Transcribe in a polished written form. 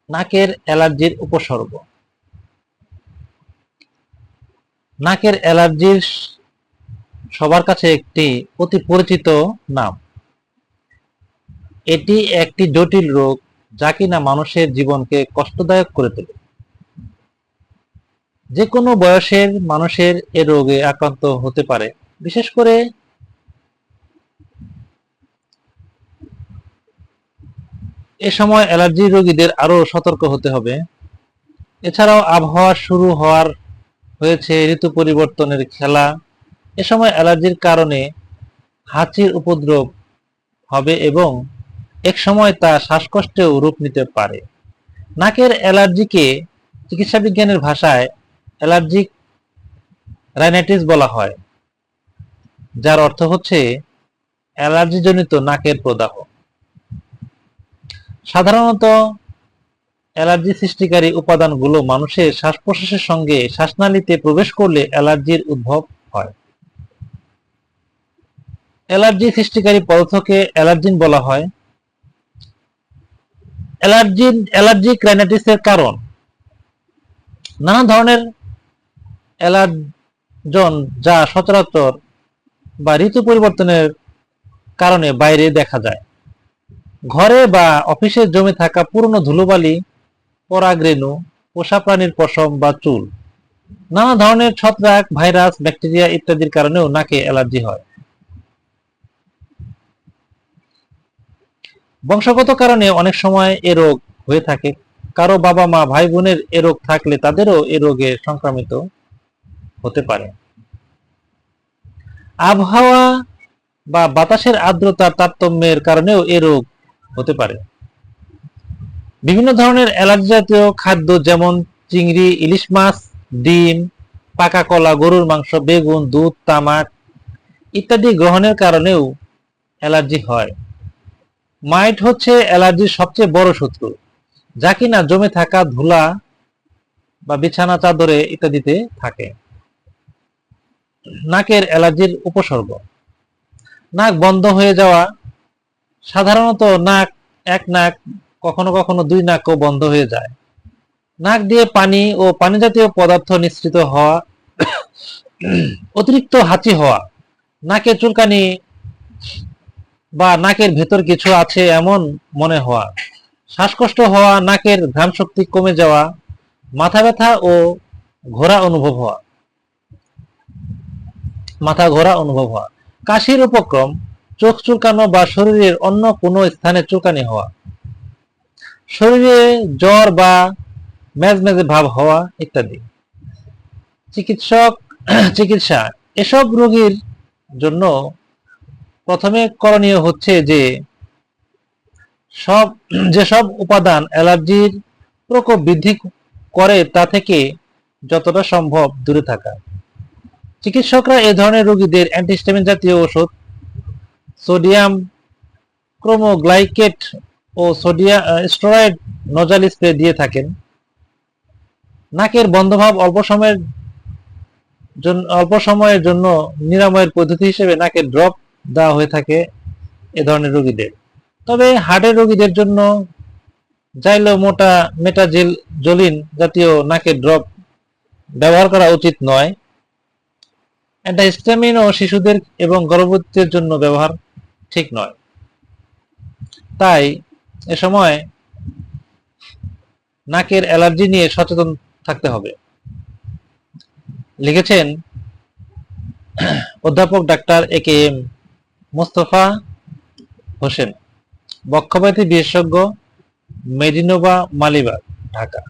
নাকের অ্যালার্জির উপসর্গ। নাকের অ্যালার্জির সবার কাছে একটি অতি পরিচিত নাম। এটি একটি জটিল রোগ যা কিনা মানুষের জীবনকে কষ্টদায়ক করে তোলে। যে কোনো বয়সের মানুষের এ রোগে আক্রান্ত হতে পারে। বিশেষ করে এ সময় অ্যালার্জি রোগীদের আরো সতর্ক হতে হবে। এছাড়াও আবহাওয়া শুরু হয়েছে, ঋতু পরিবর্তনের খেলা। এ সময় অ্যালার্জির কারণে হাঁচির উপদ্রব হবে এবং এক সময় তা শ্বাসকষ্টেও রূপ নিতে পারে। নাকের অ্যালার্জিকে চিকিৎসা বিজ্ঞানের ভাষায় অ্যালার্জিক রাইনাইটিস বলা হয়, যার অর্থ হচ্ছে অ্যালার্জিজনিত নাকের প্রদাহ। সাধারণত অ্যালার্জি সৃষ্টিকারী উপাদানগুলো মানুষের শ্বাস-প্রশ্বাসের সঙ্গে শ্বাসনালীতে প্রবেশ করলে অ্যালার্জির উদ্ভব হয়। অ্যালার্জি সৃষ্টিকারী পদার্থকে অ্যালার্জিন বলা হয়। অ্যালার্জিক রাইনাইটিসের কারণ: নানা ধরনের অ্যালার্জন যা সচরাচর বা ঋতু পরিবর্তনের কারণে বাইরে দেখা যায়। ঘরে বা অফিসে জমে থাকা পুরনো ধুলোবালি, পরাগরেণু, পোষা প্রাণীর পশম বা চুল, নানা ধরনের ছত্রাক, ভাইরাস, ব্যাকটেরিয়া ইত্যাদির কারণেও নাকে অ্যালার্জি হয়। বংশগত কারণে অনেক সময় এ রোগ হয়ে থাকে। কারো বাবা মা ভাই বোনের এ রোগ থাকলে তাদেরও এ রোগে সংক্রামিত হতে পারে। আবহাওয়া বা বাতাসের আর্দ্রতার তারতম্যের কারণেও এ রোগ হতে পারে। বিভিন্ন ধরনের অ্যালার্জি জাতীয় খাদ্য যেমন চিংড়ি, ইলিশ মাছ, ডিম, পাকা কলা, গরুর মাংস, বেগুন, দুধ, তামাক ইত্যাদি গ্রহণের কারণেও অ্যালার্জি হয়। মাইট হচ্ছে অ্যালার্জির সবচেয়ে বড় শত্রু, যা কিনা জমে থাকা ধুলা বা বিছানা চাদরে ইত্যাদিতে থাকে। নাকের অ্যালার্জির উপসর্গ: নাক বন্ধ হয়ে যাওয়া, সাধারণত এক নাক, কখনো কখনো দুই নাকও বন্ধ হয়ে যায়। নাক দিয়ে পানি ও পানি জাতীয় পদার্থ নিঃসৃত হওয়া, অতিরিক্ত হাঁচি হওয়া, নাকে চুলকানি বা নাকের ভেতর কিছু আছে এমন মনে হওয়া, শ্বাসকষ্ট হওয়া, নাকের ঘ্রাণ শক্তি কমে যাওয়া, মাথা ব্যথা ও মাথা ঘোরা অনুভব হওয়া, কাশির উপক্রম, চোখ চুলকানো বা শরীরের অন্য কোনো স্থানে চুলকানি হওয়া, শরীরে জ্বর বা মেজমেজে ভাব হওয়া ইত্যাদি। চিকিৎসা: এসব রোগীর জন্য প্রথমে করণীয় হচ্ছে যেসব উপাদান অ্যালার্জির প্রকোপ বৃদ্ধি করে তা থেকে যতটা সম্ভব দূরে থাকা। চিকিৎসকরা এ ধরনের রোগীদের অ্যান্টিহিস্টামিন জাতীয় ওষুধ, সোডিয়াম ক্রোমোগ্লাইকেট ও স্টেরয়েড নজাল স্প্রে দিয়ে থাকেন। নাকের বন্ধভাব অল্প সময়ের জন্য নিরাময়ের পদ্ধতি হিসেবে নাকের ড্রপ দেওয়া হয়ে থাকে এ ধরনের রোগীদের। তবে হার্টের রোগীদের জন্য মেটাজোলিন জাতীয় নাকের ড্রপ ব্যবহার করা উচিত নয়। অ্যান্টিহিস্টামিন ও শিশুদের এবং গর্ভবতীদের জন্য ব্যবহার ঠিক নয়। তাই এ সময় নাকের অ্যালার্জি নিয়ে সচেতন থাকতে হবে। লিখেছেন অধ্যাপক ডাক্তার AKM মোস্তফা হোসেন, বক্ষব্যাধি বিশেষজ্ঞ, মেডিনোভা, মালিবাগ, ঢাকা।